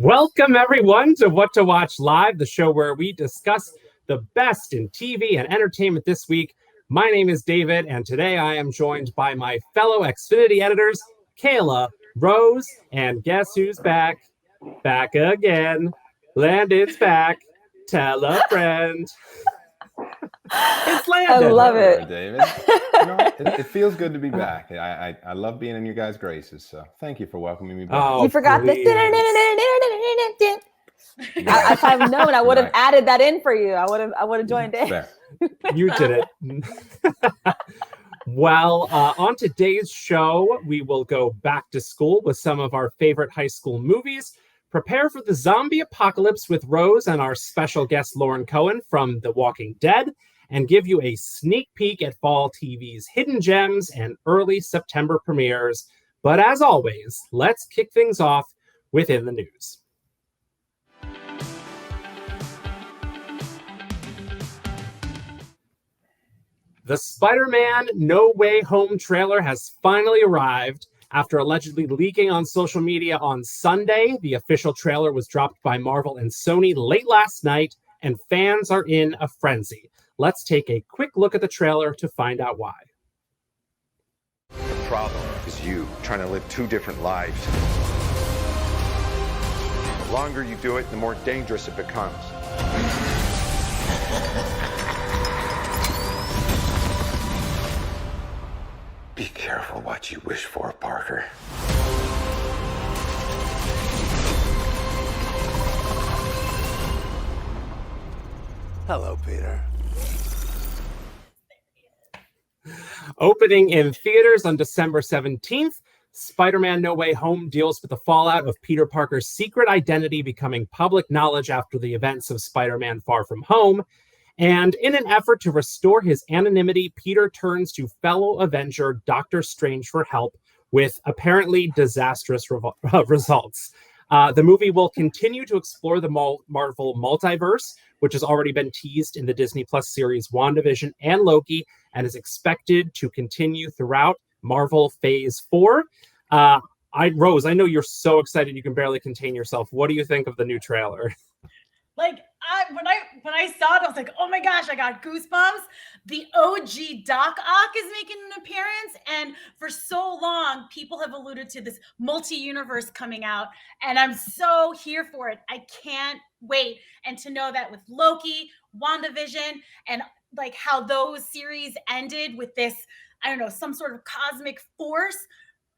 Welcome, everyone, to What to Watch Live, the show where we discuss the best in TV and entertainment this week. My name is David, and today I am joined by my fellow Xfinity editors, Kayla, Rose, and guess who's back? Back again. Landon's back. Tell a friend. It's Landon. I love it. David. It feels good to be back. I love being in your guys' graces, so thank you for welcoming me back. You forgot this. If I've known, I would have added that in for you. I would have joined in. Fair. You did it. Well, on today's show, we will go back to school with some of our favorite high school movies, prepare for the zombie apocalypse with Rose and our special guest Lauren Cohen from The Walking Dead, and give you a sneak peek at fall TV's hidden gems and early September premieres. But as always, let's kick things off with In the News. The SpiderMan No Way Home trailer has finally arrived. After allegedly leaking on social media on Sunday, the official trailer was dropped by Marvel and Sony late last night, and fans are in a frenzy. Let's take a quick look at the trailer to find out why. The problem is you trying to live two different lives. The longer you do it, the more dangerous it becomes. Be careful what you wish for, Parker. Hello, Peter. Opening in theaters on December 17th, SpiderMan No Way Home deals with the fallout of Peter Parker's secret identity becoming public knowledge after the events of Spider-Man Far From Home. And in an effort to restore his anonymity, Peter turns to fellow Avenger Doctor Strange for help with apparently disastrous results. The movie will continue to explore the Marvel multiverse, which has already been teased in the Disney Plus series WandaVision and Loki, and is expected to continue throughout Marvel Phase 4. Rose, I know you're so excited you can barely contain yourself. What do you think of the new trailer? When I saw it, I was like, oh my gosh, I got goosebumps. The OG Doc Ock is making an appearance. And for so long, people have alluded to this multi-universe coming out. And I'm so here for it. I can't wait. And to know that with Loki, WandaVision, and like how those series ended with this, I don't know, some sort of cosmic force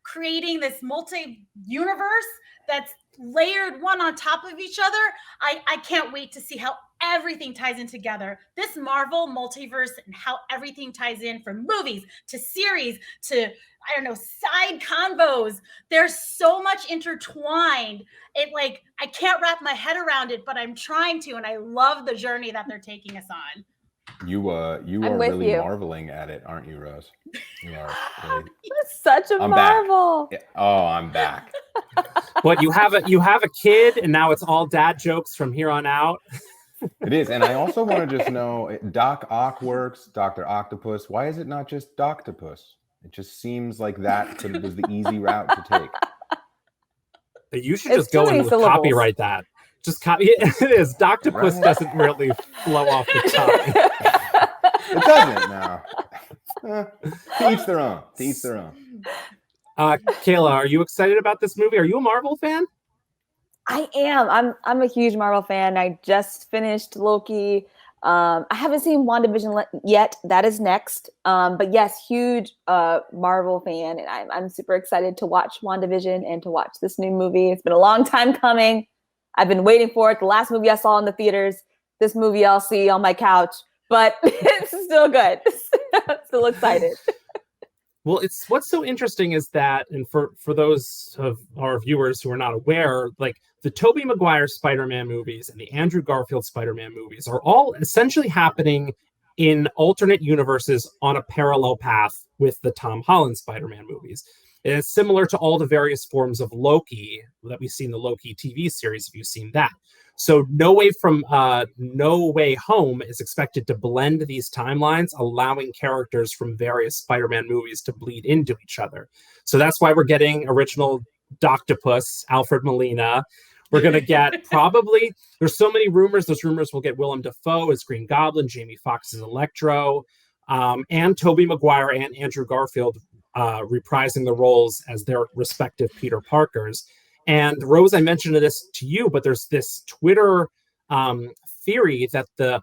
creating this multi-universe that's layered one on top of each other. I can't wait to see how everything ties in together. This Marvel multiverse and how everything ties in, from movies to series to, I don't know, side convos. There's so much intertwined. I can't wrap my head around it, but I'm trying to, and I love the journey that they're taking us on. You are really marveling at it, aren't you, Rose? You are really... Such a marvel. Yeah. Oh, I'm back. What, you have a kid and now it's all dad jokes from here on out? It is. And I also want to just know, Doc Ock works, Dr. Octopus. Why is it not just Doctopus? It just seems like that was the easy route to take. You should just go and copyright that. Just copy it. It is. Doctopus doesn't really flow off the tongue. It doesn't now. To each their own. To each their own. Kayla, are you excited about this movie? Are you a Marvel fan? I am. I'm a huge Marvel fan. I just finished Loki. I haven't seen WandaVision yet. That is next. But yes, huge Marvel fan, and I'm super excited to watch WandaVision and to watch this new movie. It's been a long time coming. I've been waiting for it. The last movie I saw in the theaters, this movie I'll see on my couch, but it's still good. Still excited. Well, what's so interesting is that, and for those of our viewers who are not aware, like the Tobey Maguire Spider-Man movies and the Andrew Garfield Spider-Man movies are all essentially happening in alternate universes on a parallel path with the Tom Holland Spider-Man movies. And it's similar to all the various forms of Loki that we see in the Loki TV series, if you've seen that. So No Way Home is expected to blend these timelines, allowing characters from various Spider-Man movies to bleed into each other. So that's why we're getting original Doctopus, Alfred Molina. We're going to get probably, there's so many rumors. Those rumors will get Willem Dafoe as Green Goblin, Jamie Foxx as Electro, and Tobey Maguire and Andrew Garfield reprising the roles as their respective Peter Parkers. And Rose, I mentioned this to you, but there's this Twitter theory that the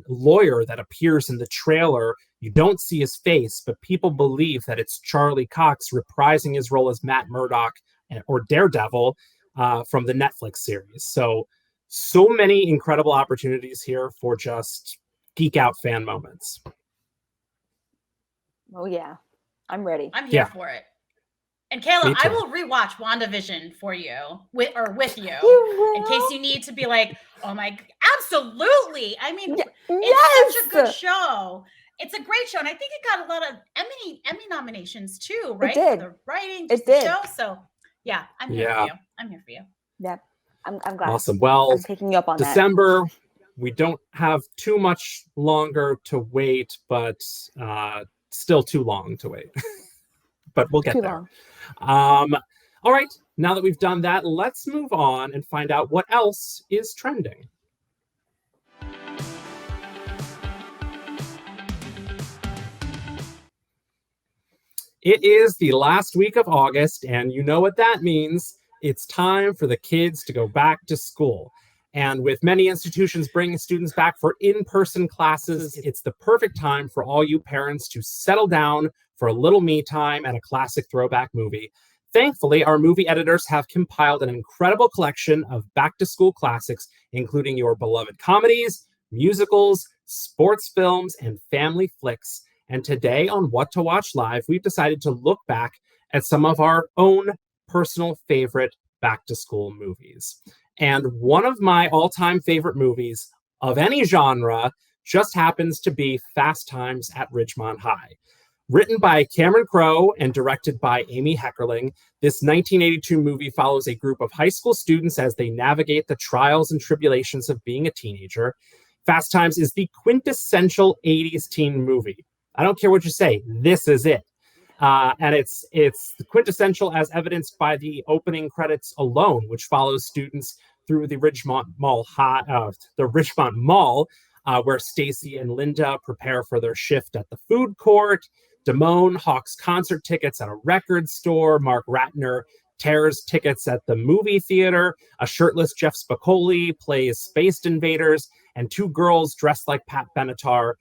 lawyer that appears in the trailer, you don't see his face, but people believe that it's Charlie Cox reprising his role as Matt Murdock or Daredevil from the Netflix series. So many incredible opportunities here for just geek out fan moments. Oh yeah, I'm ready. I'm here for it. And Kayla, I will rewatch WandaVision for you with you in case you need to be like, oh my, absolutely. I mean, it's such a good show. It's a great show. And I think it got a lot of Emmy nominations too, right? It did. For the writing, it did. The show. So yeah, I'm here for you. I'm here for you. Yeah. I'm glad. Awesome. Well, I'm taking you up on December, we don't have too much longer to wait, but still too long to wait. But we'll get there. All right. Now that we've done that, let's move on and find out what else is trending. It is the last week of August, and you know what that means. It's time for the kids to go back to school. And with many institutions bringing students back for in-person classes, it's the perfect time for all you parents to settle down for a little me time and a classic throwback movie. Thankfully, our movie editors have compiled an incredible collection of back-to-school classics, including your beloved comedies, musicals, sports films, and family flicks. And today on What to Watch Live, we've decided to look back at some of our own personal favorite back-to-school movies. And one of my all-time favorite movies of any genre just happens to be Fast Times at Ridgemont High. Written by Cameron Crowe and directed by Amy Heckerling, this 1982 movie follows a group of high school students as they navigate the trials and tribulations of being a teenager. Fast Times is the quintessential 80s teen movie. I don't care what you say, this is it. And it's quintessential as evidenced by the opening credits alone, which follows students through the Ridgemont Mall, where Stacy and Linda prepare for their shift at the food court. Damone hawks concert tickets at a record store. Mark Ratner tears tickets at the movie theater. A shirtless Jeff Spicoli plays Space Invaders, and two girls dressed like Pat Benatar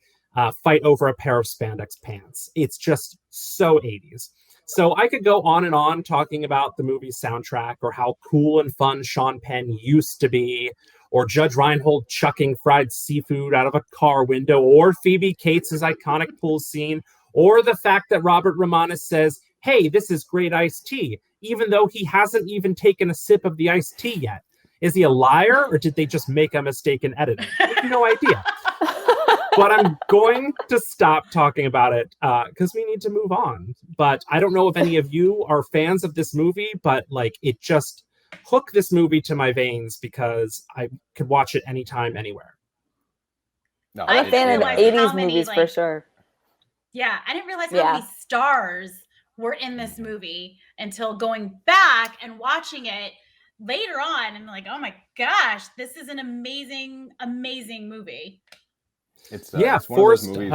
fight over a pair of spandex pants. It's just so 80s. So I could go on and on talking about the movie's soundtrack or how cool and fun Sean Penn used to be, or Judge Reinhold chucking fried seafood out of a car window, or Phoebe Cates' iconic pool scene, or the fact that Robert Romanus says, hey, this is great iced tea, even though he hasn't even taken a sip of the iced tea yet. Is he a liar, or did they just make a mistake in editing? I have no idea. But I'm going to stop talking about it because we need to move on. But I don't know if any of you are fans of this movie, but like it just hooked this movie to my veins because I could watch it anytime, anywhere. No, I'm a fan of 80s movies for sure. Yeah, I didn't realize how many stars were in this movie until going back and watching it later on. And like, oh my gosh, this is an amazing, amazing movie. It's Forrest. One of those movies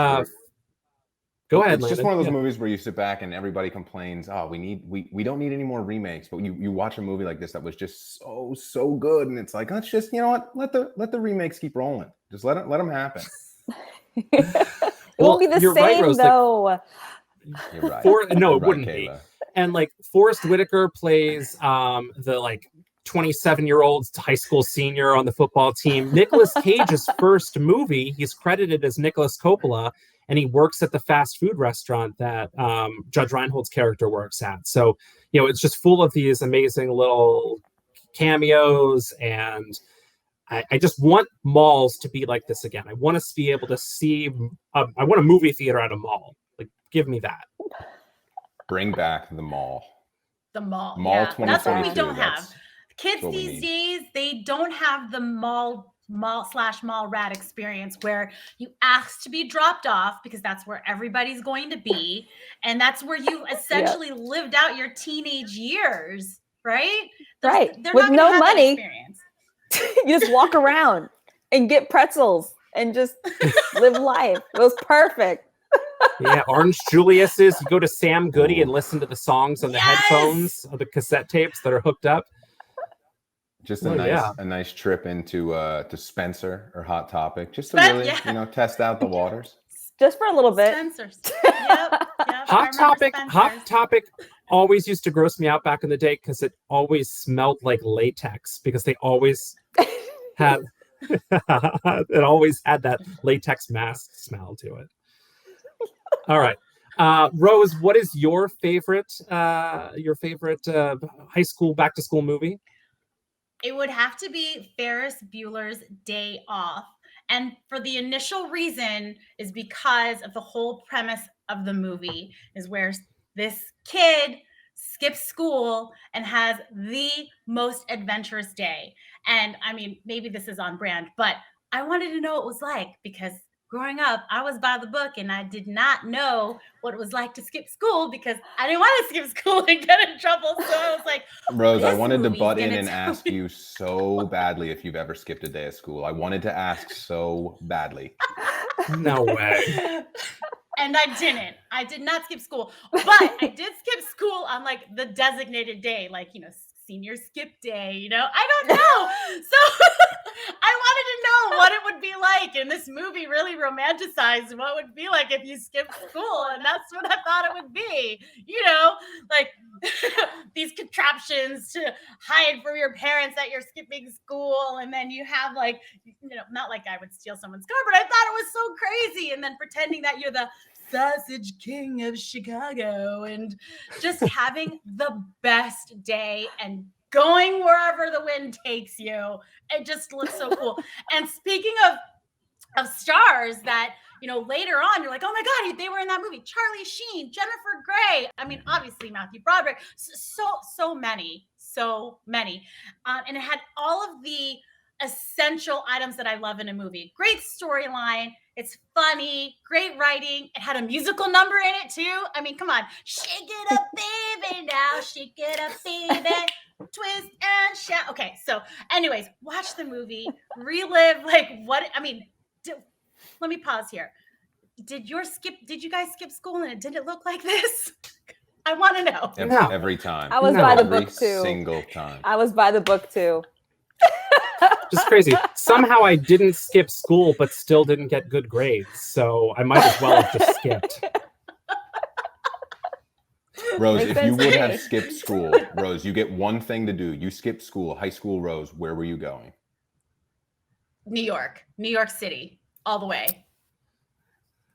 go ahead. It's just one of those movies where you sit back and everybody complains, "Oh, we don't need any more remakes." But you watch a movie like this that was just so good, and it's like, let's just, you know what, let the remakes keep rolling. Just let them happen. It won't be the same, right, Rose, though. You're right. It wouldn't be. And like Forrest Whitaker plays the like 27-year-old high school senior on the football team. Nicolas Cage's first movie, he's credited as Nicholas Coppola, and he works at the fast food restaurant that Judge Reinhold's character works at. So, you know, it's just full of these amazing little cameos, and I just want malls to be like this again. I want to be able to see, I want a movie theater at a mall. Like, give me that. Bring back the mall. The mall. Mall yeah. That's what we don't have. That's Kids these days, they don't have the mall rat experience where you ask to be dropped off because that's where everybody's going to be. And that's where you essentially lived out your teenage years. right? Right. They're With not gonna no have that money. experience. You just walk around and get pretzels and just live life. It was perfect. Yeah, Orange Julius's. You go to Sam Goody and listen to the songs on the Yes! headphones of the cassette tapes that are hooked up. Just Oh, yeah. a nice trip into to Spencer or Hot Topic, just to really, Yeah. test out the waters. Just for a little bit. Spencer's. Yep. Hot Topic always used to gross me out back in the day because it always smelled like latex because they always had it always had that latex mask smell to it. All right. Rose, what is your favorite high school back to school movie? It would have to be Ferris Bueller's Day Off. And for the initial reason is because of the whole premise of the movie is where this kid skips school and has the most adventurous day. And I mean, maybe this is on brand, but I wanted to know what it was like because growing up, I was by the book and I did not know what it was like to skip school because I didn't want to skip school and get in trouble. So I was like, Rose, I this wanted to movie's butt in gonna and tell ask me- you so badly if you've ever skipped a day of school. I wanted to ask so badly. No way. And I didn't. I did not skip school, but I did skip school on like the designated day, like, senior skip day, I don't know. So I wanted to know what it would be like. And this movie really romanticized what it would be like if you skipped school. And that's what I thought it would be, like these contraptions to hide from your parents that you're skipping school. And then you have like, not like I would steal someone's car, but I thought it was so crazy. And then pretending that you're the sausage king of Chicago and just having the best day and going wherever the wind takes you. It just looks so cool. And speaking of stars that, later on, you're like, oh my God, they were in that movie. Charlie Sheen, Jennifer Grey. I mean, obviously Matthew Broderick. So many. And it had all of the essential items that I love in a movie. Great storyline. It's funny, great writing. It had a musical number in it too. I mean, come on. Shake it up, baby, now. Shake it up, baby. Twist and shout. Okay, so anyways, watch the movie, relive let me pause here. Did you guys skip school and it didn't look like this? I want to know. Every time. I was by the book Every too. single time. I was by the book too. Just crazy. Somehow I didn't skip school, but still didn't get good grades. So I might as well have just skipped. Rose, Makes if you sense to would me. have skipped school, Rose, you get one thing to do. You skipped school, high school, Rose. Where were you going? New York City, all the way.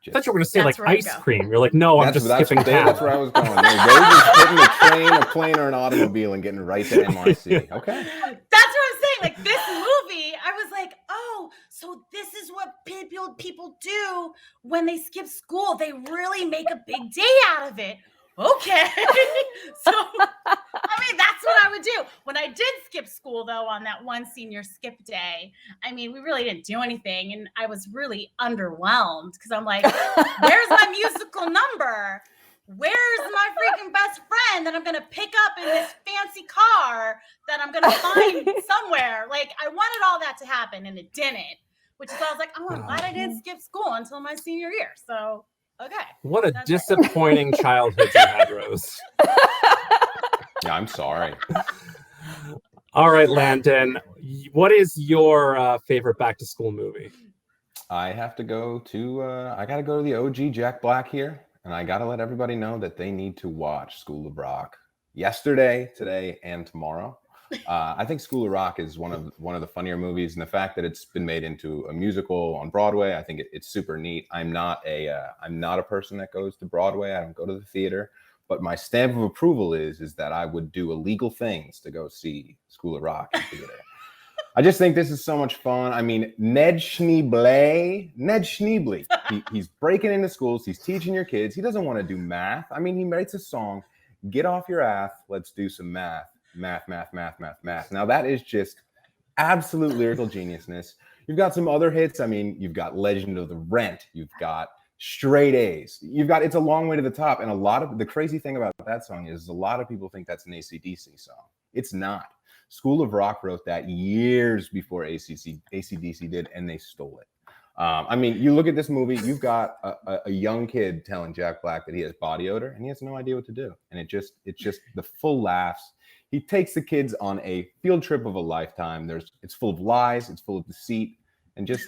I thought you were going to say That's like where I ice go. cream. You're like, no, I'm just skipping town. That's where I was going. No, Rose is getting a train, a plane, or an automobile and getting right to NYC. Okay. That's what I'm saying. Like this movie, I was like, oh, so this is what people do when they skip school. They really make a big day out of it. Okay. So, I mean, that's what I would do. When I did skip school, though, on that one senior skip day, I mean, we really didn't do anything. And I was really underwhelmed because I'm like, where's my musical number? Where's my freaking best friend that I'm going to pick up in this fancy car that I'm going to find somewhere? Like, I wanted all that to happen and it didn't, which is why I was like, oh, I'm glad I didn't skip school until my senior year. So, okay. What a disappointing childhood you had, Rose. Yeah, I'm sorry. All right, Landon, what is your favorite back to school movie? I have to go to I gotta go to the OG Jack Black here, and I gotta let everybody know that they need to watch School of Rock yesterday, today, and tomorrow. I think School of Rock is one of the funnier movies, and the fact that it's been made into a musical on Broadway, I think it's super neat. I'm not a person that goes to Broadway. I don't go to the theater, but my stamp of approval is that I would do illegal things to go see School of Rock in theater. I just think this is so much fun. I mean, Ned Schneebly, he's breaking into schools. He's teaching your kids. He doesn't want to do math. I mean, he writes a song, "Get off your ass, let's do some math. Math. Now that is just absolute lyrical geniusness. You've got some other hits. I mean, you've got Legend of the Rent. You've got Straight A's. You've got It's a Long Way to the Top. And a lot of the crazy thing about that song is a lot of people think that's an AC/DC song. It's not. School of Rock wrote that years before AC/DC did, and they stole it. I mean, you look at this movie, you've got a young kid telling Jack Black that he has body odor, and he has no idea what to do. And it's just the full laughs. He takes the kids on a field trip of a lifetime. It's full of lies, it's full of deceit, and just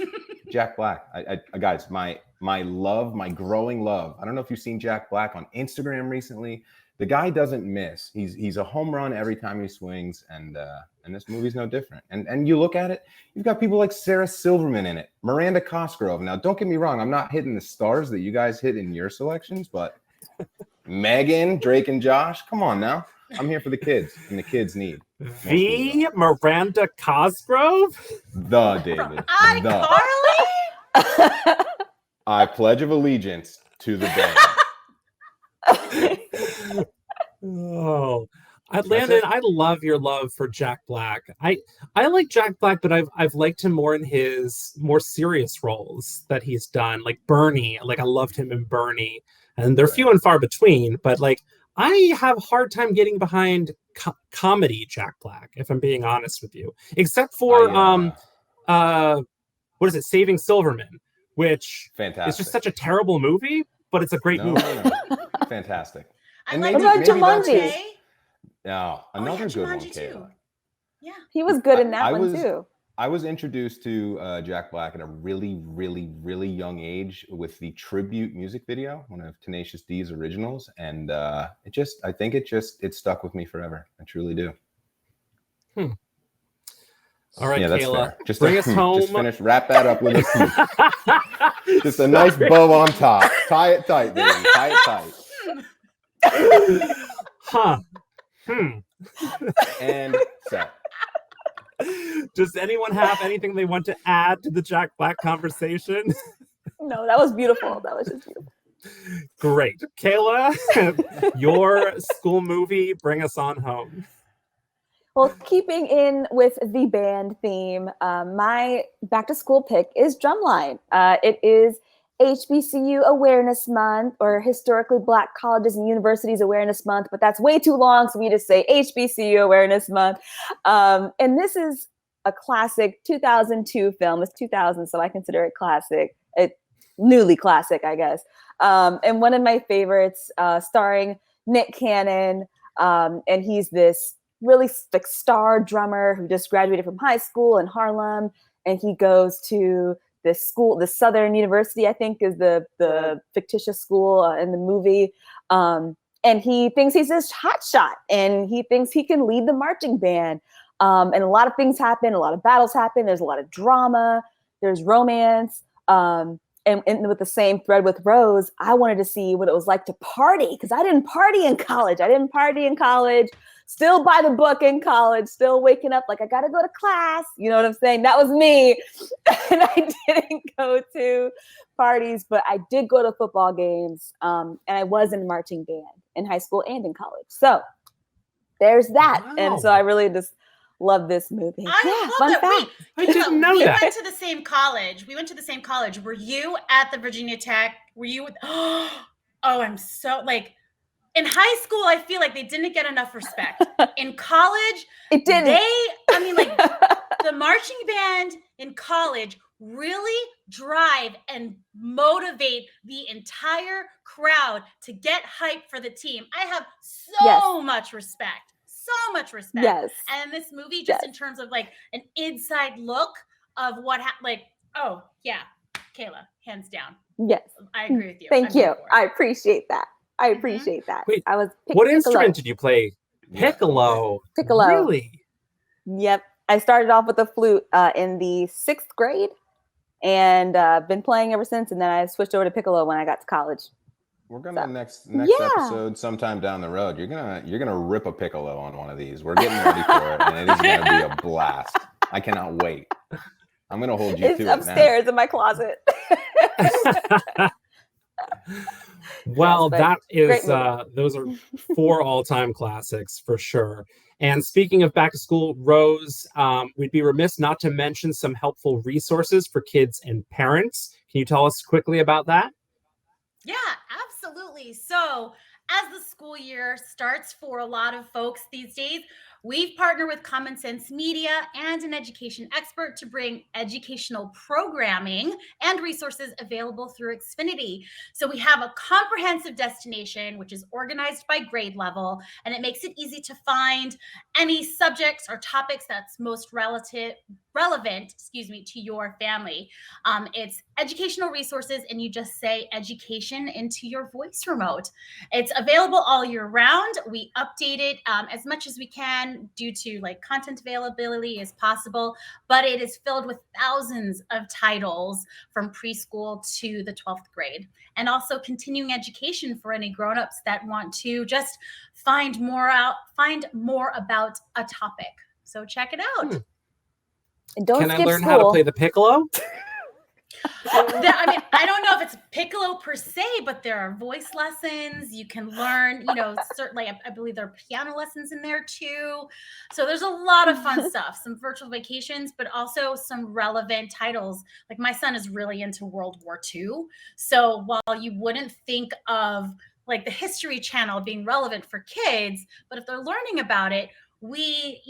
Jack Black. I guys, my love, my growing love. I don't know if you've seen Jack Black on Instagram recently. The guy doesn't miss. He's a home run every time he swings, and this movie's no different. And you look at it, you've got people like Sarah Silverman in it, Miranda Cosgrove. Now, don't get me wrong, I'm not hitting the stars that you guys hit in your selections, but Megan, Drake, and Josh, come on now. I'm here for the kids, and the kids need Miranda Cosgrove. David. Carly. I pledge of allegiance to the band. Oh, Landon, I love your love for Jack Black. I like Jack Black, but I've liked him more in his more serious roles that he's done, like Bernie. Like I loved him in Bernie, and they're few and far between. But like I have a hard time getting behind comedy Jack Black, if I'm being honest with you. Except for what is it, Saving Silverman, which is just such a terrible movie, but it's a great movie. No. Fantastic. And what about Jumanji? No, another good one, Kayla. Too. Yeah, he was good in that one too. I was introduced to Jack Black at a really, really, really young age with the tribute music video, one of Tenacious D's originals, and I think it stuck with me forever. I truly do. All right, yeah, Kayla, just bring us home. Just wrap that up with just a nice bow on top. Tie it tight, baby. Tie it tight. And set. Does anyone have anything they want to add to the Jack Black conversation? No, that was beautiful. That was just beautiful. Great. Kayla, your school movie, bring us on home. Well, keeping in with the band theme, my back to school pick is Drumline. It is HBCU Awareness Month, or Historically Black Colleges and Universities Awareness Month, but that's way too long, so we just say HBCU Awareness Month. And this is a classic 2002 film. It's 2000, so I consider it classic. Newly classic, I guess. And one of my favorites, starring Nick Cannon, and he's this really like star drummer who just graduated from high school in Harlem, and he goes to this school, the Southern University, I think is the fictitious school in the movie. And he thinks he's this hot shot, and he thinks he can lead the marching band. And a lot of things happen, a lot of battles happen. There's a lot of drama, there's romance. And with the same thread with Rose, I wanted to see what it was like to party, because I didn't party in college. Still by the book in college, still waking up like I got to go to class. You know what I'm saying? That was me. And I didn't go to parties, but I did go to football games. And I was in marching band in high school and in college. So there's that. Wow. And so I really just love this movie. Fun fact. I didn't know that. We went to the same college. Were you at the Virginia Tech? Were you with, I'm so like, in high school, I feel like they didn't get enough respect. In college, it didn't. The marching band in college really drive and motivate the entire crowd to get hype for the team. I have so much respect. So much respect. Yes. And this movie, just in terms of like an inside look of what happened, Kayla, hands down. Yes. I agree with you. Thank you. I appreciate that. Wait, I was what instrument did you play? Piccolo. Really? Yep. I started off with the flute in the 6th grade, and been playing ever since. And then I switched over to piccolo when I got to college. We're gonna next episode sometime down the road. You're gonna rip a piccolo on one of these. We're getting ready for it, and it is gonna be a blast. I cannot wait. I'm gonna hold you to it. It's upstairs in my closet. Well, that is those are 4 all-time classics for sure. And speaking of back to school, Rose, we'd be remiss not to mention some helpful resources for kids and parents. Can you tell us quickly about that? Yeah, absolutely. So as the school year starts for a lot of folks these days, We've partnered with Common Sense Media and an education expert to bring educational programming and resources available through Xfinity. So we have a comprehensive destination, which is organized by grade level, and it makes it easy to find any subjects or topics that's most relevant, to your family. It's educational resources, and you just say education into your voice remote. It's available all year round. We update it as much as we can due to like content availability as possible, but it is filled with thousands of titles from preschool to the 12th grade, and also continuing education for any grown-ups that want to just find more about a topic. So check it out. And don't Can I skip learn school. how to play the piccolo? I mean, I don't know if it's piccolo per se, but there are voice lessons. You can learn, certainly, I believe there are piano lessons in there too. So there's a lot of fun stuff, some virtual vacations, but also some relevant titles. Like my son is really into World War II. So while you wouldn't think of like the History Channel being relevant for kids, but if they're learning about it, we,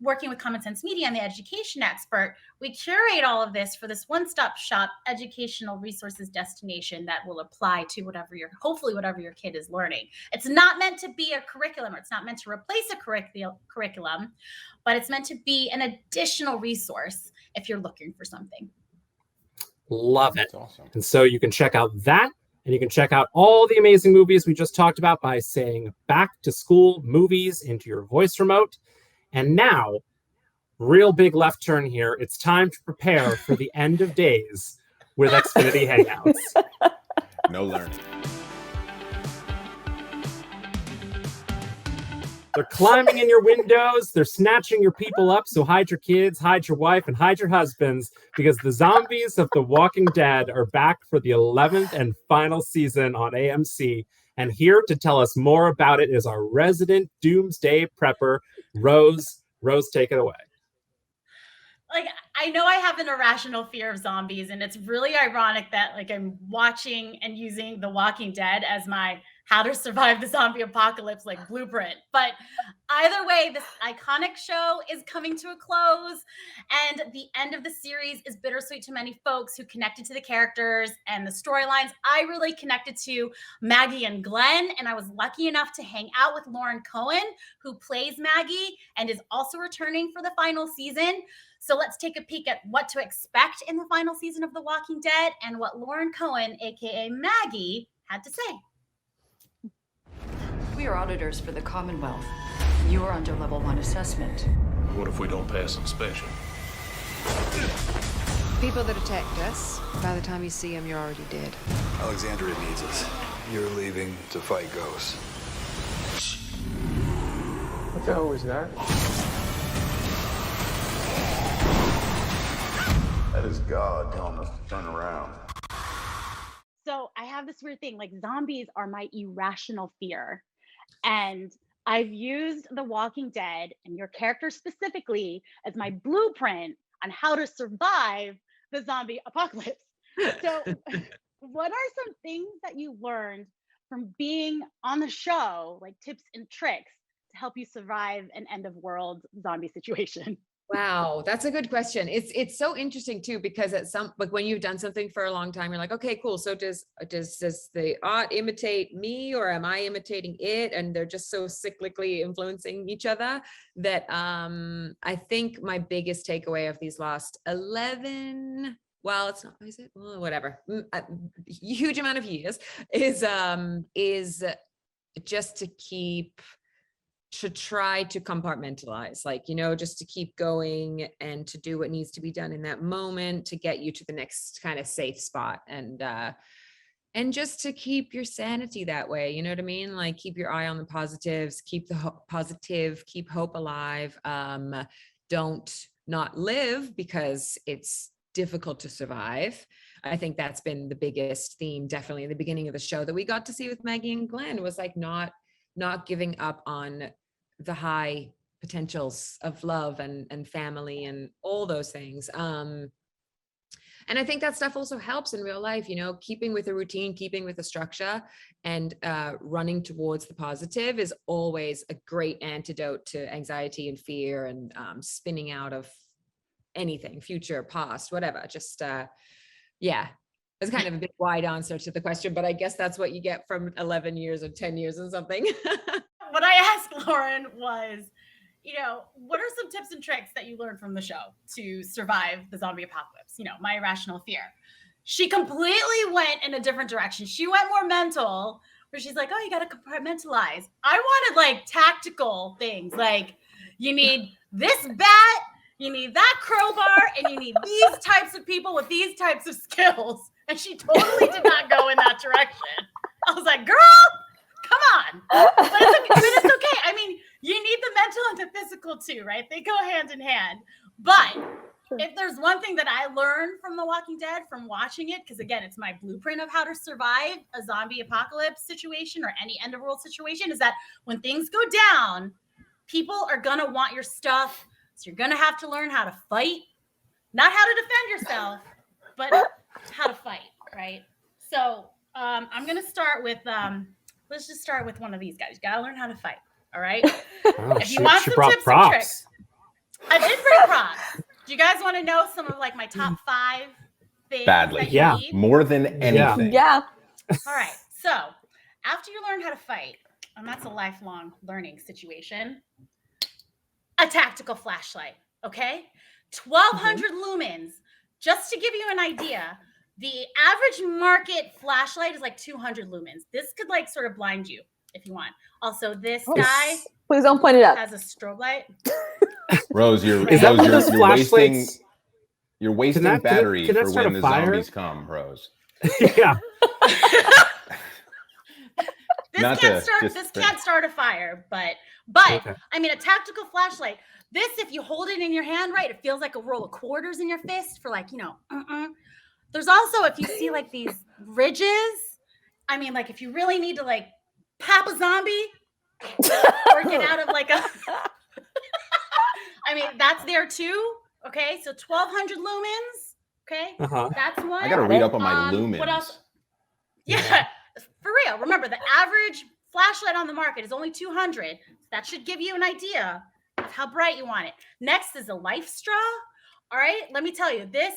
working with Common Sense Media and the education expert, we curate all of this for this one-stop shop educational resources destination that will apply to hopefully whatever your kid is learning. It's not meant to be a curriculum, or it's not meant to replace a curriculum, but it's meant to be an additional resource if you're looking for something. Love it. That's awesome. And so you can check out that, and you can check out all the amazing movies we just talked about by saying back to school movies into your voice remote. And now, real big left turn here. It's time to prepare for the end of days with Xfinity Hangouts. No learning. They're climbing in your windows. They're snatching your people up. So hide your kids, hide your wife, and hide your husbands, because the zombies of The Walking Dead are back for the 11th and final season on AMC. And here to tell us more about it is our resident doomsday prepper, Rose. Rose, take it away. Like, I know I have an irrational fear of zombies, and it's really ironic that like I'm watching and using The Walking Dead as my how to survive the zombie apocalypse like blueprint. But either way, this iconic show is coming to a close, and the end of the series is bittersweet to many folks who connected to the characters and the storylines. I really connected to Maggie and Glenn, and I was lucky enough to hang out with Lauren Cohen, who plays Maggie and is also returning for the final season. So let's take a peek at what to expect in the final season of The Walking Dead and what Lauren Cohen, aka Maggie, had to say. We are auditors for the Commonwealth. You are under level 1 assessment. What if we don't pass inspection? People that attacked us, by the time you see them, you're already dead. Alexandria needs us. You're leaving to fight ghosts. What the hell was that? That is God telling us to turn around. So I have this weird thing, like zombies are my irrational fear. And I've used The Walking Dead and your character specifically as my blueprint on how to survive the zombie apocalypse. So what are some things that you learned from being on the show, like tips and tricks to help you survive an end of world zombie situation? Wow, that's a good question. It's so interesting too, because when you've done something for a long time, you're like, okay, cool. So does the art imitate me, or am I imitating it? And they're just so cyclically influencing each other that I think my biggest takeaway of these last 11, well, it's not, is it? Well, whatever. A huge amount of years is just to try to compartmentalize, just to keep going and to do what needs to be done in that moment to get you to the next kind of safe spot, and just to keep your sanity that way. You know what I mean? Like, keep your eye on the positives, keep the positive, keep hope alive. Don't not live because it's difficult to survive. I think that's been the biggest theme, definitely in the beginning of the show, that we got to see with Maggie and Glenn, was like not giving up on the high potentials of love and family and all those things. And I think that stuff also helps in real life, keeping with a routine, keeping with a structure, and running towards the positive is always a great antidote to anxiety and fear and spinning out of anything, future, past, whatever. Just, it's kind of a bit wide answer to the question, but I guess that's what you get from 11 years or 10 years and something. What I asked Lauren was, what are some tips and tricks that you learned from the show to survive the zombie apocalypse? My irrational fear. She completely went in a different direction. She went more mental, where she's like, oh, you got to compartmentalize. I wanted like tactical things. Like you need this bat, you need that crowbar, and you need these types of people with these types of skills. And she totally did not go in that direction. I was like, girl, come on. But it's okay. I mean, you need the mental and the physical too, right? They go hand in hand. But if there's one thing that I learned from The Walking Dead, from watching it, because again, it's my blueprint of how to survive a zombie apocalypse situation or any end of world situation, is that when things go down, people are going to want your stuff. So you're going to have to learn how to fight, not how to defend yourself, but how to fight, right? So I'm going to start with, let's just start with one of these guys. You got to learn how to fight, all right? If you want some tips and tricks, I did bring props. Do you guys want to know some of like my top 5 things that you need? More than anything. Yeah. All right. So after you learn how to fight, and that's a lifelong learning situation, a tactical flashlight, okay? 1,200 lumens. Just to give you an idea, the average market flashlight is like 200 lumens. This could like sort of blind you if you want. Also, this guy Please don't point it up. has a strobe light. Rose, you're wasting battery for when the zombies come, Rose. Yeah. This can't start a fire, but okay. I mean, a tactical flashlight. This, if you hold it in your hand, right, it feels like a roll of quarters in your fist for like, There's also, if you see like these ridges, I mean, like if you really need to like pop a zombie or get out of like a, I mean, that's there too. Okay. So 1,200 lumens. Okay. That's one. I got to read up on my lumens. What else? Yeah. For real. Remember, the average flashlight on the market is only 200. That should give you an idea of how bright you want it. Next is a life straw. All right. Let me tell you, this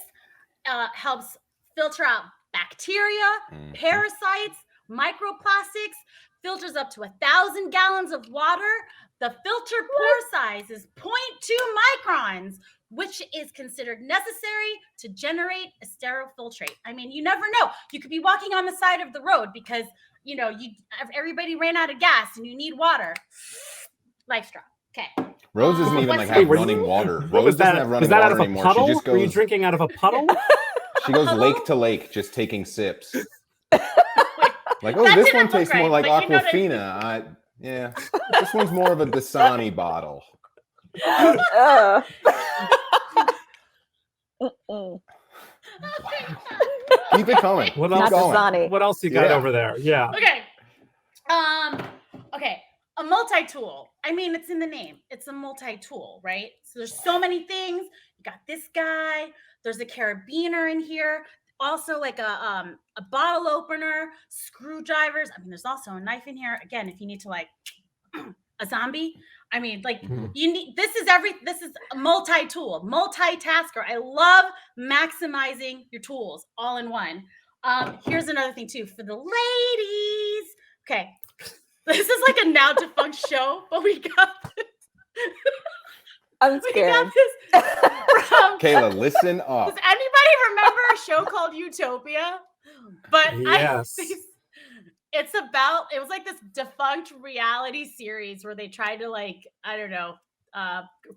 helps filter out bacteria, parasites, microplastics, filters up to 1,000 gallons of water. The filter pore size is 0.2 microns, which is considered necessary to generate a sterile filtrate. I mean, you never know. You could be walking on the side of the road because, everybody ran out of gas and you need water. Life straw. Okay. Rose doesn't even have running water. Rose doesn't have running water anymore. Puddle? She just goes. Were you drinking out of a puddle? She goes lake to lake, just taking sips. Like, oh, this one tastes more like Aquafina. Yeah, this one's more of a Dasani bottle. Wow. Keep it coming. What else you got over there? Yeah. Okay. Okay. A multi-tool. I mean, it's in the name. It's a multi-tool, right? So there's so many things. You got this guy. There's a carabiner in here. Also like a bottle opener, screwdrivers. I mean, there's also a knife in here. Again, if you need to like a zombie. I mean, like you need, this is a multi-tool, multitasker. I love maximizing your tools all in one. Here's another thing too for the ladies. Okay. This is like a now defunct show, but we got this. I'm scared. Kayla, listen up. Does anybody remember a show called Utopia? But yes. It was like this defunct reality series where they tried to like, I don't know,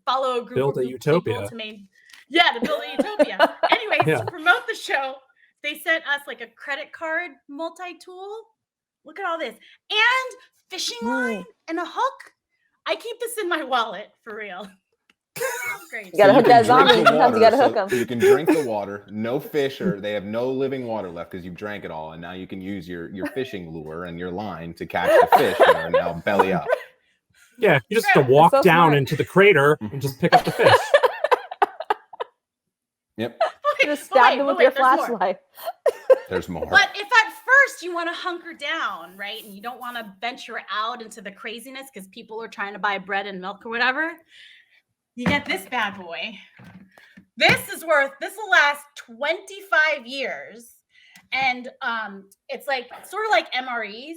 follow a group build a utopia. To build a utopia. Anyways, to promote the show, they sent us like a credit card multi-tool. Look at all this. And fishing line and a hook. I keep this in my wallet for real. Great. You gotta hook that zombie. Sometimes you gotta hook them. So you can drink the water. No fish, or they have no living water left because you've drank it all, and now you can use your fishing lure and your line to catch the fish that are now belly up. Yeah, you just have to walk down into the crater and just pick up the fish. Yep. Just stab them with your there's more. flashlight. There's more. But if at first you want to hunker down, right, and you don't want to venture out into the craziness because people are trying to buy bread and milk or whatever, you get this bad boy. This will last 25 years. And it's like sort of like MREs,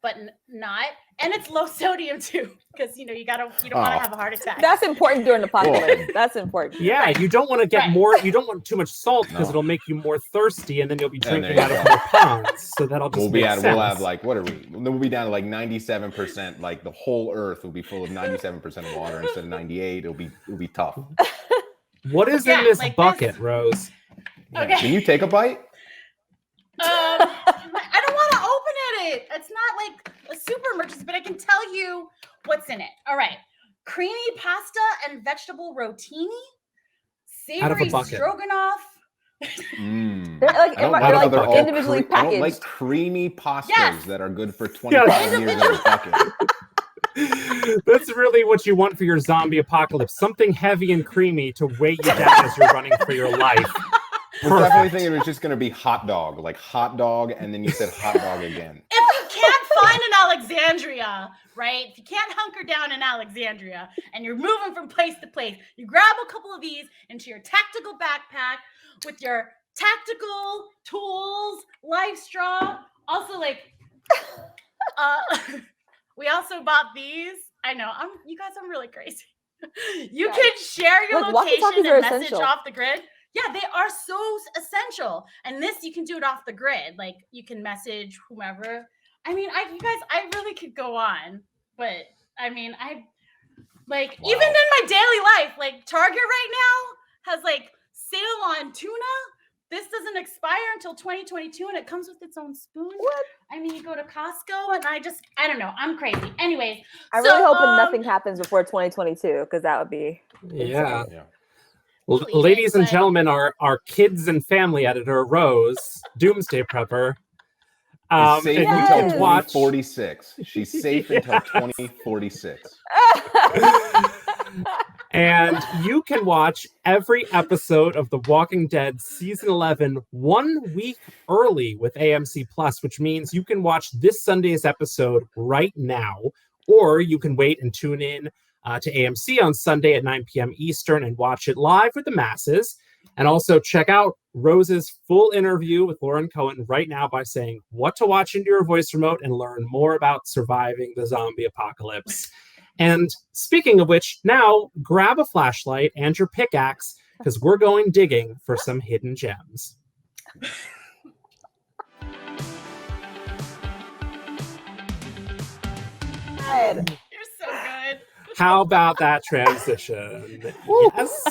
but not. And it's low sodium too, because you don't want to have a heart attack. That's important during the apocalypse. That's important. Yeah, Right. you don't want to get more. You don't want too much salt because it'll make you more thirsty, and then you'll be drinking out of more ponds. So that'll just We'll have like, what are we? We'll be down to like 97%. Like the whole Earth will be full of 97% of water instead of 98. It'll be tough. What is in this bucket, Rose? Okay. Can you take a bite? I don't want to open it. It's not like a super emergency, but I can tell you what's in it. All right. Creamy pasta and vegetable rotini, savory stroganoff. They're like individually packaged. I don't like creamy pastas that are good for 25 years in a bucket. That's really what you want for your zombie apocalypse. Something heavy and creamy to weigh you down as you're running for your life. I was definitely thinking it was just going to be hot dog, like hot dog, and then you said hot dog again. If you can't find an Alexandria, right? If you can't hunker down in Alexandria and you're moving from place to place, you grab a couple of these into your tactical backpack with your tactical tools, life straw. Also, like, we also bought these. I know, you guys, I'm really crazy. You can share your location and message off the grid. Yeah, they are so essential. And this, you can do it off the grid. Like, you can message whomever. I mean, you guys, I really could go on. But, I mean, even in my daily life, like, Target right now has, like, sale on tuna. This doesn't expire until 2022, and it comes with its own spoon. What? I mean, you go to Costco, and I don't know. I'm crazy. Anyways. I really hope nothing happens before 2022, because that would be yeah. Ladies and gentlemen, our kids and family editor, Rose, Doomsday Prepper. Is safe until 2046. She's safe until 2046. And you can watch every episode of The Walking Dead Season 11 1 week early with AMC Plus, which means you can watch this Sunday's episode right now, or you can wait and tune in to AMC on Sunday at 9 p.m. Eastern and watch it live with the masses. And also check out Rose's full interview with Lauren Cohen right now by saying what to watch into your voice remote and learn more about surviving the zombie apocalypse. And speaking of which, now grab a flashlight and your pickaxe because we're going digging for some hidden gems. You're so good. How about that transition? Yes.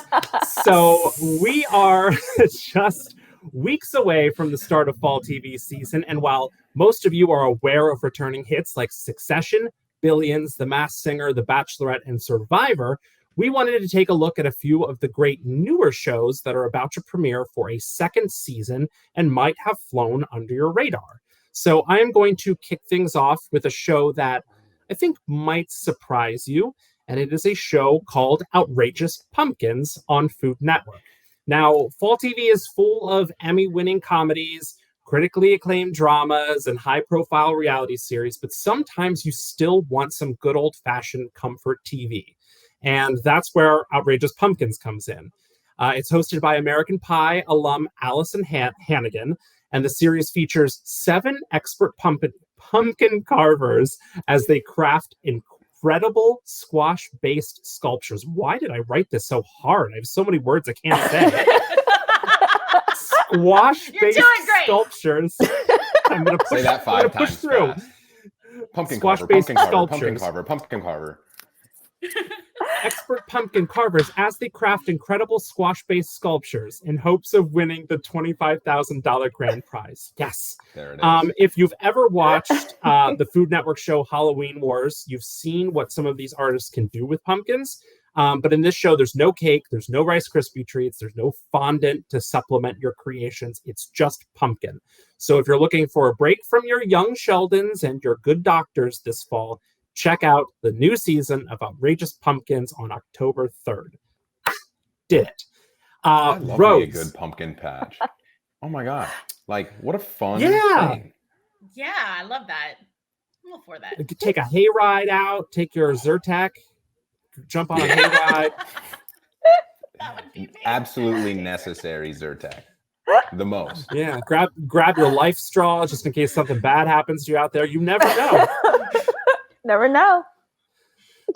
So we are just weeks away from the start of fall TV season. And while most of you are aware of returning hits like Succession, Billions, The Masked Singer, The Bachelorette, and Survivor, we wanted to take a look at a few of the great newer shows that are about to premiere for a second season and might have flown under your radar. So I am going to kick things off with a show that I think might surprise you, and it is a show called Outrageous Pumpkins on Food Network. Now, fall TV is full of Emmy-winning comedies, critically acclaimed dramas, and high-profile reality series, but sometimes you still want some good old-fashioned comfort TV. And that's where Outrageous Pumpkins comes in. It's hosted by American Pie alum Allison Hannigan, and the series features 7 expert pumpkin carvers as they craft incredible squash-based sculptures. Why did I write this so hard? I have so many words I can't say. Squash-based sculptures. I'm going to push, say that 5 times push through. Fast. Pumpkin carver, pumpkin carver, pumpkin carver, pumpkin carver. Expert pumpkin carvers as they craft incredible squash-based sculptures in hopes of winning the $25,000 grand prize. Yes. There it is. If you've ever watched the Food Network show Halloween Wars, you've seen what some of these artists can do with pumpkins. But in this show, there's no cake, there's no Rice Krispie treats, there's no fondant to supplement your creations. It's just pumpkin. So if you're looking for a break from your young Sheldons and your good doctors this fall, check out the new season of Outrageous Pumpkins on October 3rd. Did it. I love Rose. me a good pumpkin patch. Oh my god! Like, what a fun Yeah. thing. Yeah, I love that. I'm all for that. You could take a hayride out, take your Zyrtec, jump on a hayride. That would be amazing. Absolutely necessary, Zyrtec. The most. Yeah, grab your life straw just in case something bad happens to you out there. You never know. Never know.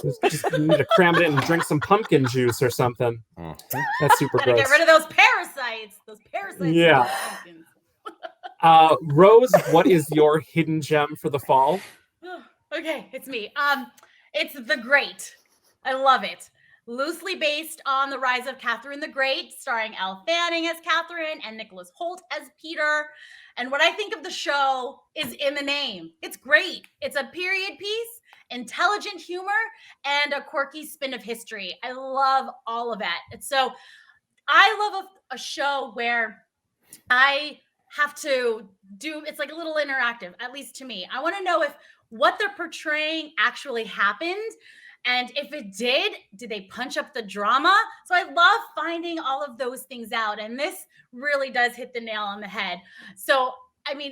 Just need to cram it in and drink some pumpkin juice or something. Mhm. That's super Gotta gross. get rid of those parasites. Those parasites. Yeah. in the pumpkins. Rose, what is your hidden gem for the fall? Okay, it's me. It's The Great. I love it. Loosely based on the rise of Catherine the Great, starring Elle Fanning as Catherine and Nicholas Hoult as Peter. And what I think of the show is in the name. It's great. It's a period piece, intelligent humor, and a quirky spin of history. I love all of it. So I love a show where I have to do, it's like a little interactive, at least to me. I want to know if what they're portraying actually happened. And if it did they punch up the drama? So I love finding all of those things out. And this really does hit the nail on the head. So, I mean,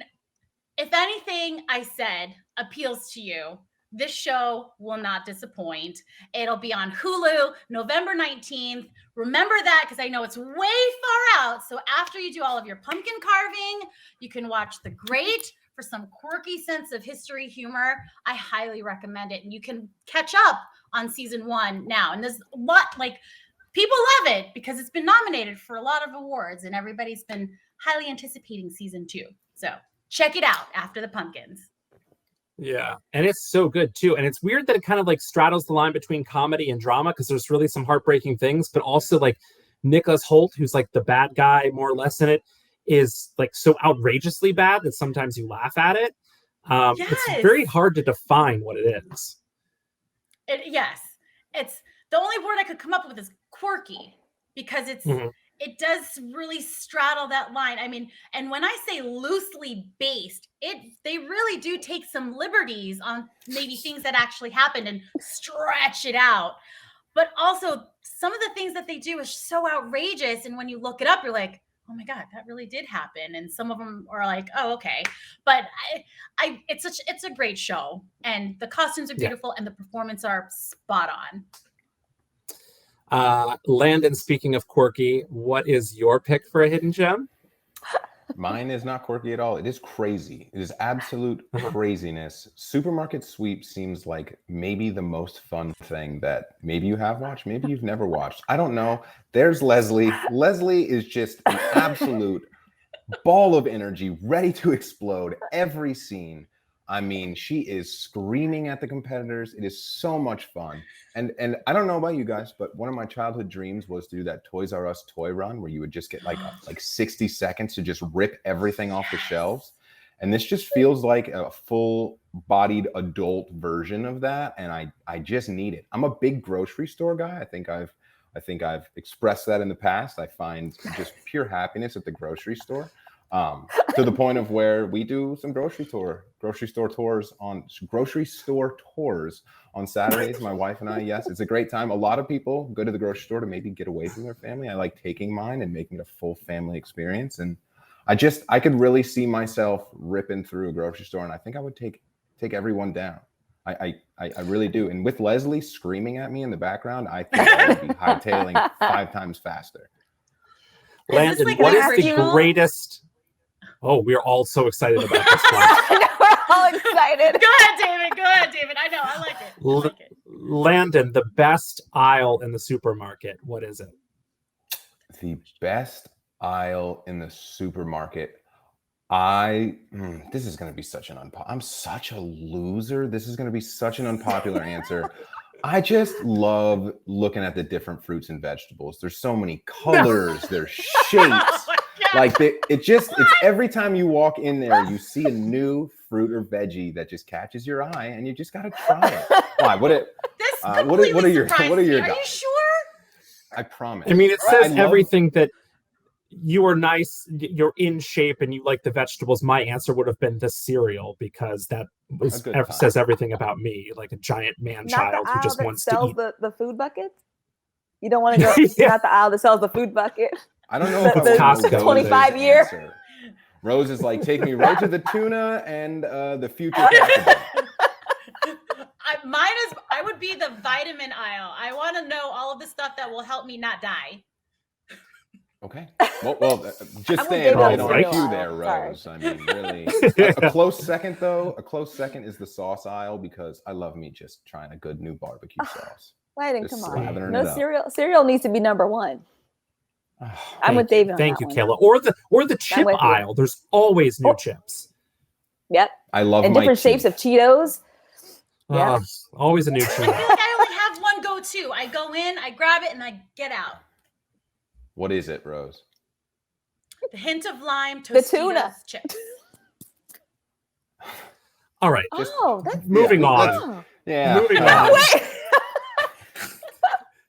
if anything I said appeals to you, this show will not disappoint. It'll be on Hulu November 19th. Remember that, because I know it's way far out. So after you do all of your pumpkin carving, you can watch The Great for some quirky sense of history humor. I highly recommend it. And you can catch up on season 1 now. And there's a lot, like, people love it because it's been nominated for a lot of awards and everybody's been highly anticipating season 2. So check it out after the pumpkins. Yeah, and it's so good too. And it's weird that it kind of like straddles the line between comedy and drama, because there's really some heartbreaking things, but also like Nicholas Hoult, who's like the bad guy more or less in it, is like so outrageously bad that sometimes you laugh at it. It's very hard to define what it is. Yes, it's the only word I could come up with is quirky, because it's it does really straddle that line. I mean, and when I say loosely based, they really do take some liberties on maybe things that actually happened and stretch it out. But also some of the things that they do is so outrageous, and when you look it up, you're like, oh my God, that really did happen. And some of them are like, oh, okay. But it's a great show, and the costumes are beautiful and the performances are spot on. Landon, speaking of quirky, what is your pick for a hidden gem? Mine is not quirky at all. It is crazy. It is absolute craziness. Supermarket Sweep seems like maybe the most fun thing that maybe you have watched, maybe you've never watched. I don't know. There's Leslie. Leslie is just an absolute ball of energy, ready to explode every scene. I mean, she is screaming at the competitors. It is so much fun. And I don't know about you guys, but one of my childhood dreams was to do that Toys R Us toy run where you would just get like 60 seconds to just rip everything off the shelves. And this just feels like a full-bodied adult version of that. And I just need it. I'm a big grocery store guy. I think I've expressed that in the past. I find just pure happiness at the grocery store. To the point of where we do some grocery store tours on Saturdays. My wife and I, yes, it's a great time. A lot of people go to the grocery store to maybe get away from their family. I like taking mine and making it a full family experience. And I could really see myself ripping through a grocery store, and I think I would take everyone down. I really do. And with Leslie screaming at me in the background, I think I would be hightailing 5 times faster. Landon, like what is the original? greatest? Oh, we're all so excited about this one. We're all excited. Go ahead, David. I know. I like it. Landon, the best aisle in the supermarket. What is it? The best aisle in the supermarket. This is going to be such an I'm such a loser. This is going to be such an unpopular answer. I just love looking at the different fruits and vegetables. There's so many colors, there's shapes. Like it's every time you walk in there, you see a new fruit or veggie that just catches your eye, and you just got to try it. Why? What are your guys? Are you sure? I promise. I mean, it says everything that you are nice, you're in shape, and you like the vegetables. My answer would have been the cereal, because that says everything about me, like a giant man-child who just wants to eat. The food buckets? You don't want to go Yeah. out the aisle that sells the food bucket. I don't know The- if I the want Costco. Rose's 25 year. answer. Rose is like, take me right to the tuna and the future. Taco Bell. I would be the vitamin aisle. I want to know all of the stuff that will help me not die. Okay. Well, just I'm staying with right David on Right. cue there, Sorry. Rose. I mean, really. A close second, though. A close second is the sauce aisle because I love me just trying a good new barbecue sauce. Wedding, Just come slathering on. it No up. cereal. Cereal needs to be number one. I'm with David on Thank that you, one. Kayla. Or the chip with you. aisle. There's always new Oh. chips. Yep. I love And my different shapes of teeth. Cheetos. Yeah. Always a new I cheese. feel like I only have one go-to. I go in, I grab it, and I get out. What is it, Rose? The hint of lime, The Tostitos tuna. chips. All right. Just- Oh, that's Moving Yeah, on. oh. Yeah. Moving No, on. wait.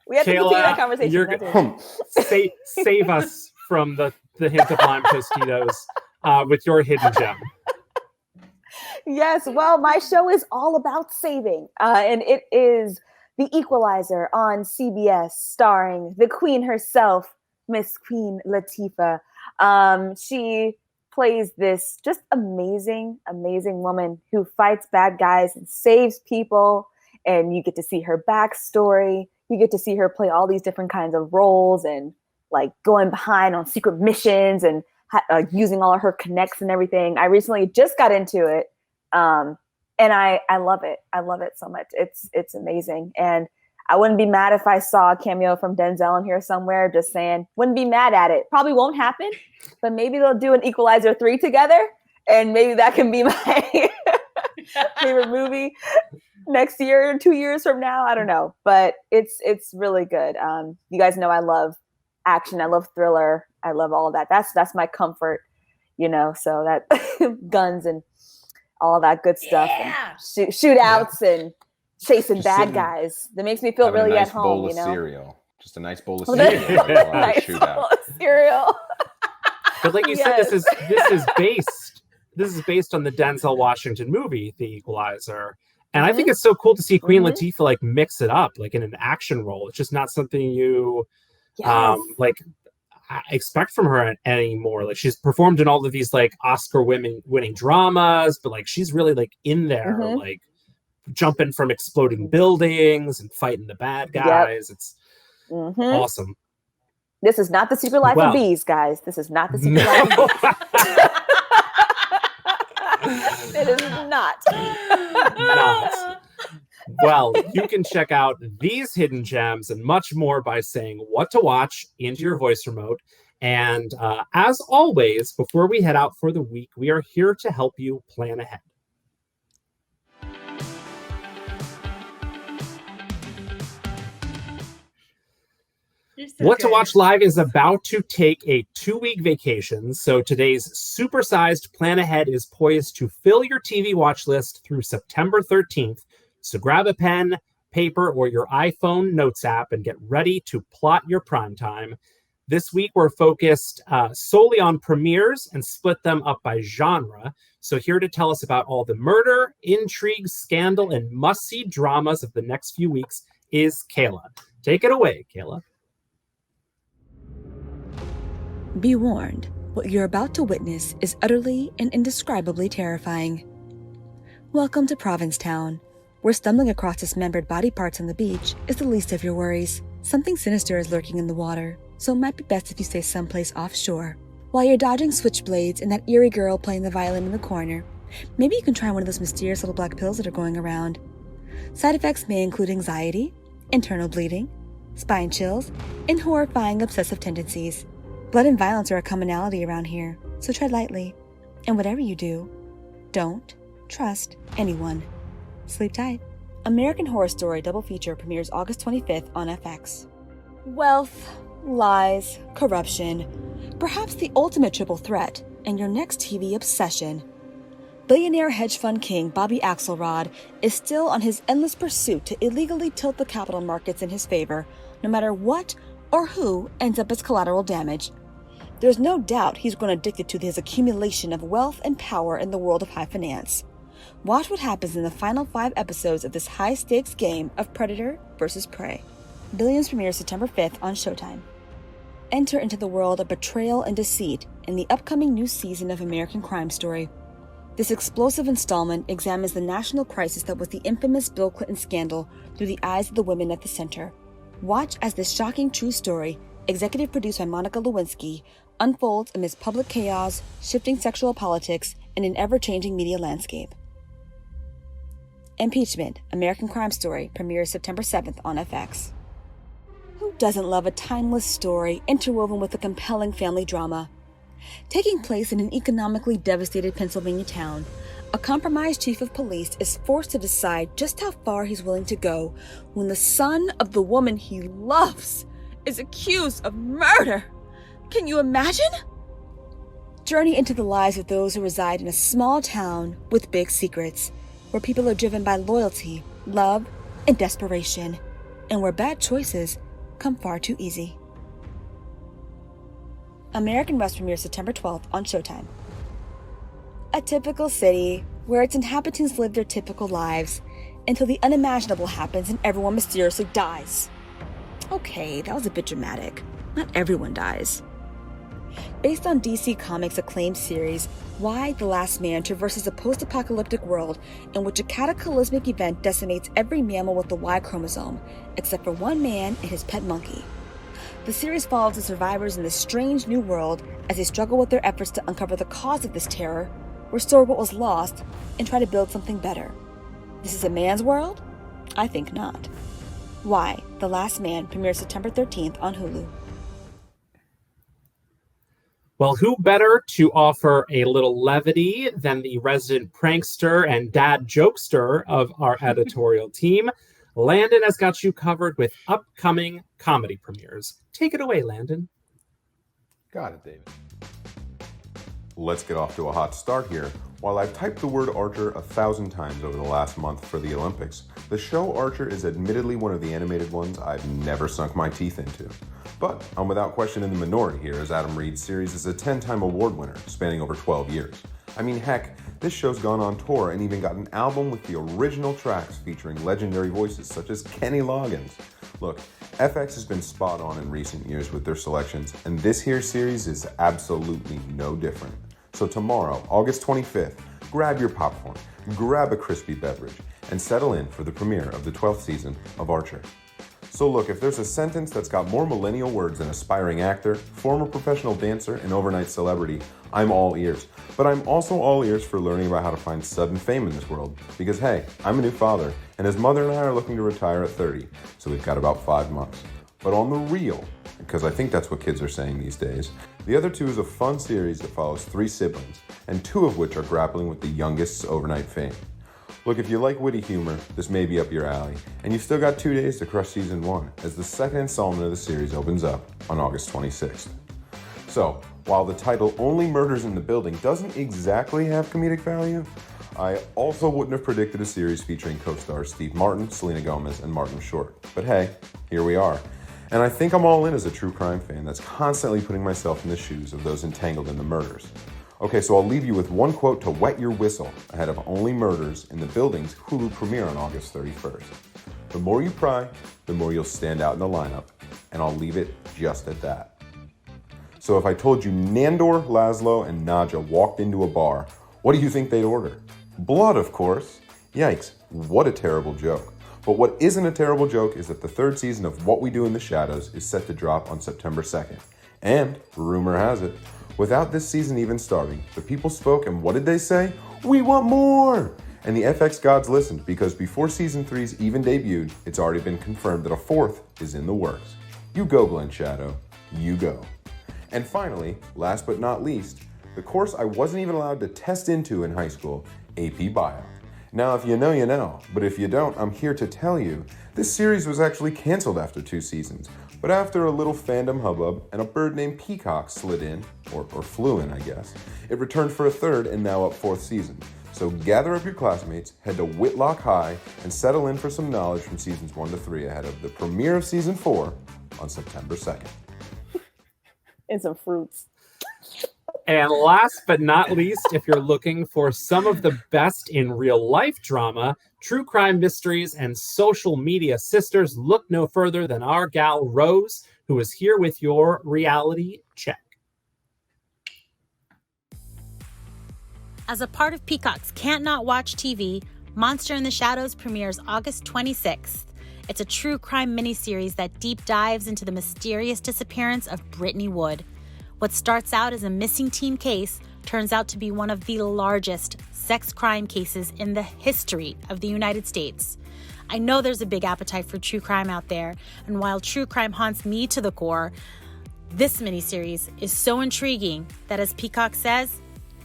We have to continue Kayla, that conversation. you're That's it. save us from the hint of lime Tostitos with your hidden gem. Yes, well, my show is all about saving, and it is The Equalizer on CBS, starring the queen herself, Miss Queen Latifah. She plays this just amazing woman who fights bad guys and saves people, and you get to see her backstory. You get to see her play all these different kinds of roles and like going behind on secret missions and using all of her connects and everything. I recently just got into it. And I love it. I love it so much. It's amazing. And I wouldn't be mad if I saw a cameo from Denzel in here somewhere, just saying, wouldn't be mad at it. Probably won't happen, but maybe they'll do an Equalizer 3 together. And maybe that can be my favorite movie next year or 2 years from now. I don't know, but it's really good. You guys know I love action. I love thriller. I love all of that. That's my comfort, so that guns and all that good stuff, Yeah. and shootouts and chasing Just bad sitting- guys. That makes me feel Having really a nice at home, bowl of cereal. Just a nice bowl of Well, cereal. that's- while I Nice shoot bowl out. of cereal. But like you said, Yes. this is based on the Denzel Washington movie, The Equalizer. And I think it's so cool to see Queen Mhm. Latifah like mix it up like in an action role. It's just not something you Yes. like I expect from her anymore. Like she's performed in all of these like Oscar winning dramas, but like she's really like in there, Mhm. like jumping from exploding buildings and fighting the bad guys. It's Mhm. awesome. This is not The Secret Life Well- of Bees, guys. This is not The Secret Life of Bees. It is not. Not. Well, you can check out these hidden gems and much more by saying what to watch into your voice remote. And as always, before we head out for the week, we are here to help you plan ahead. You're so What to good. Watch Live is about to take a 2-week vacation, so today's supersized plan ahead is poised to fill your TV watch list through September 13th. So grab a pen, paper, or your iPhone notes app and get ready to plot your prime time. This week, we're focused solely on premieres and split them up by genre. So here to tell us about all the murder, intrigue, scandal, and must-see dramas of the next few weeks is Kayla. Take it away, Kayla. Be warned, what you're about to witness is utterly and indescribably terrifying. Welcome to Provincetown, where stumbling across dismembered body parts on the beach is the least of your worries. Something sinister is lurking in the water, so it might be best if you stay someplace offshore. While you're dodging switchblades and that eerie girl playing the violin in the corner, maybe you can try one of those mysterious little black pills that are going around. Side effects may include anxiety, internal bleeding, spine chills, and horrifying obsessive tendencies. Blood and violence are a commonality around here, so tread lightly. And whatever you do, don't trust anyone. Sleep tight. American Horror Story double feature premieres August 25th on FX. Wealth, lies, corruption, perhaps the ultimate triple threat, and your next TV obsession. Billionaire hedge fund king Bobby Axelrod is still on his endless pursuit to illegally tilt the capital markets in his favor, no matter what or who ends up as collateral damage. There's no doubt he's grown addicted to his accumulation of wealth and power in the world of high finance. Watch what happens in the final 5 episodes of this high-stakes game of predator versus prey. Billions premieres September 5th on Showtime. Enter into the world of betrayal and deceit in the upcoming new season of American Crime Story. This explosive installment examines the national crisis that was the infamous Bill Clinton scandal through the eyes of the women at the center. Watch as this shocking true story, executive produced by Monica Lewinsky, unfolds amidst public chaos, shifting sexual politics, and an ever-changing media landscape. Impeachment, American Crime Story premieres September 7th on FX. Who doesn't love a timeless story interwoven with a compelling family drama? Taking place in an economically devastated Pennsylvania town, a compromised chief of police is forced to decide just how far he's willing to go when the son of the woman he loves is accused of murder. Can you imagine? Journey into the lives of those who reside in a small town with big secrets, where people are driven by loyalty, love, and desperation, and where bad choices come far too easy. American Rust premieres September 12th on Showtime. A typical city where its inhabitants live their typical lives until the unimaginable happens and everyone mysteriously dies. Okay, that was a bit dramatic. Not everyone dies. Based on DC Comics' acclaimed series, Y: The Last Man traverses a post-apocalyptic world in which a cataclysmic event decimates every mammal with the Y chromosome, except for one man and his pet monkey. The series follows the survivors in this strange new world as they struggle with their efforts to uncover the cause of this terror, restore what was lost, and try to build something better. This is a man's world? I think not. Y: The Last Man premieres September 13th on Hulu. Well, who better to offer a little levity than the resident prankster and dad jokester of our editorial team? Landon has got you covered with upcoming comedy premieres. Take it away, Landon. Got it, David. Let's get off to a hot start here. While I've typed the word Archer 1,000 times over the last month for the Olympics, the show Archer is admittedly one of the animated ones I've never sunk my teeth into. But I'm without question in the minority here, as Adam Reed's series is a 10-time award winner, spanning over 12 years. I mean, heck, this show's gone on tour and even got an album with the original tracks featuring legendary voices such as Kenny Loggins. Look, FX has been spot on in recent years with their selections, and this here series is absolutely no different. So tomorrow, August 25th, grab your popcorn, grab a crispy beverage, and settle in for the premiere of the 12th season of Archer. So look, if there's a sentence that's got more millennial words than aspiring actor, former professional dancer, and overnight celebrity, I'm all ears. But I'm also all ears for learning about how to find sudden fame in this world. Because hey, I'm a new father, and his mother and I are looking to retire at 30, so we've got about 5 months. But on the real, because I think that's what kids are saying these days, The Other Two is a fun series that follows 3 siblings, and 2 of which are grappling with the youngest's overnight fame. Look, if you like witty humor, this may be up your alley, and you've still got 2 days to crush season 1, as the second installment of the series opens up on August 26th. So, while the title Only Murders in the Building doesn't exactly have comedic value, I also wouldn't have predicted a series featuring co-stars Steve Martin, Selena Gomez, and Martin Short. But hey, here we are. And I think I'm all in as a true crime fan that's constantly putting myself in the shoes of those entangled in the murders. Okay, so I'll leave you with one quote to wet your whistle ahead of Only Murders in the Building's Hulu premiere on August 31st. The more you pry, the more you'll stand out in the lineup, and I'll leave it just at that. So if I told you Nandor, Laszlo, and Nadja walked into a bar, what do you think they'd order? Blood, of course. Yikes, what a terrible joke. But what isn't a terrible joke is that the 3rd season of What We Do in the Shadows is set to drop on September 2nd. And, rumor has it, without this season even starting, the people spoke, and what did they say? We want more! And the FX gods listened, because before season 3's even debuted, it's already been confirmed that a 4th is in the works. You go, Glenn Shadow. You go. And finally, last but not least, the course I wasn't even allowed to test into in high school, AP Bio. Now, if you know, you know. But if you don't, I'm here to tell you, this series was actually canceled after 2 seasons. But after a little fandom hubbub and a bird named Peacock slid in, or flew in, I guess, it returned for a 3rd and now up 4th season. So gather up your classmates, head to Whitlock High, and settle in for some knowledge from seasons 1 to 3 ahead of the premiere of season 4 on September 2nd. And some fruits. And last but not least, if you're looking for some of the best in real life drama, true crime mysteries, and social media sisters, look no further than our gal Rose, who is here with your reality check. As a part of Peacock's Can't Not Watch TV, Monster in the Shadows premieres August 26th. It's a true crime miniseries that deep dives into the mysterious disappearance of Brittany Wood. What starts out as a missing teen case turns out to be one of the largest sex crime cases in the history of the United States. I know there's a big appetite for true crime out there, and while true crime haunts me to the core, this miniseries is so intriguing that, as Peacock says,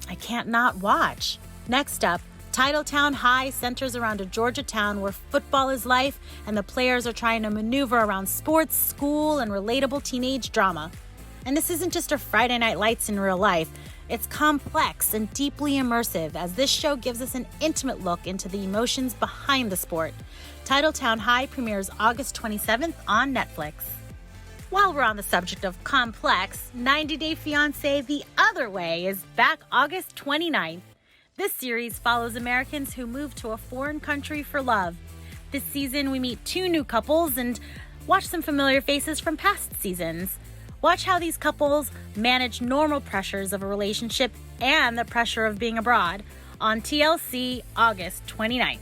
I can't not watch. Next up, Titletown High centers around a Georgia town where football is life and the players are trying to maneuver around sports, school, and relatable teenage drama. And this isn't just a Friday Night Lights in real life. It's complex and deeply immersive, as this show gives us an intimate look into the emotions behind the sport. Titletown High premieres August 27th on Netflix. While we're on the subject of complex, 90 Day Fiancé The Other Way is back August 29th. This series follows Americans who move to a foreign country for love. This season, we meet two new couples and watch some familiar faces from past seasons. Watch how these couples manage normal pressures of a relationship and the pressure of being abroad on TLC August 29th.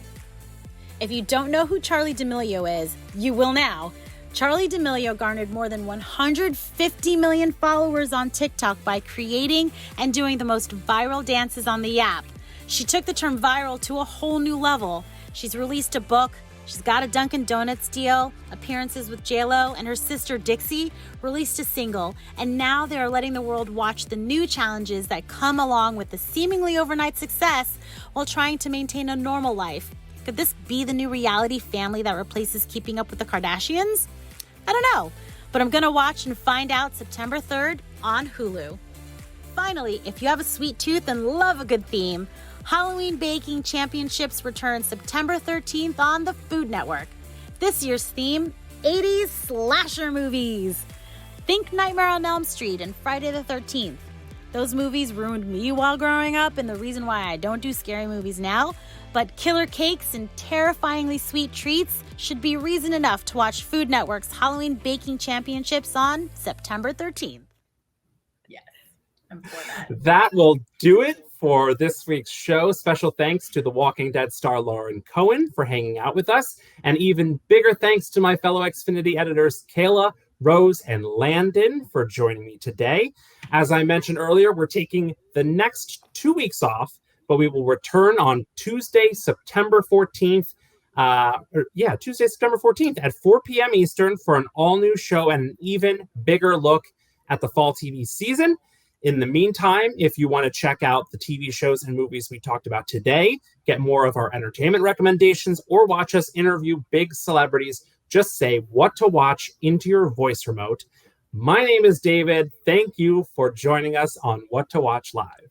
If you don't know who Charli D'Amelio is, you will now. Charli D'Amelio garnered more than 150 million followers on TikTok by creating and doing the most viral dances on the app. She took the term viral to a whole new level. She's released a book, she's got a Dunkin' Donuts deal, appearances with J-Lo, and her sister Dixie released a single, and now they are letting the world watch the new challenges that come along with the seemingly overnight success while trying to maintain a normal life. Could this be the new reality family that replaces Keeping Up with the Kardashians? I don't know, but I'm gonna watch and find out September 3rd on Hulu. Finally, if you have a sweet tooth and love a good theme, Halloween Baking Championships return September 13th on the Food Network. This year's theme, 80s slasher movies. Think Nightmare on Elm Street and Friday the 13th. Those movies ruined me while growing up and the reason why I don't do scary movies now, but killer cakes and terrifyingly sweet treats should be reason enough to watch Food Network's Halloween Baking Championships on September 13th. Yes, I'm for that. That will do it for this week's show. Special thanks to The Walking Dead star Lauren Cohen for hanging out with us, and even bigger thanks to my fellow Xfinity editors Kayla, Rose, and Landon for joining me today. As I mentioned earlier, we're taking the next 2 weeks off, but we will return on Tuesday, September 14th. Tuesday, September 14th at 4 p.m. Eastern for an all-new show and an even bigger look at the fall TV season. In the meantime, if you want to check out the TV shows and movies we talked about today, get more of our entertainment recommendations, or watch us interview big celebrities, just say what to watch into your voice remote. My name is David. Thank you for joining us on What to Watch Live.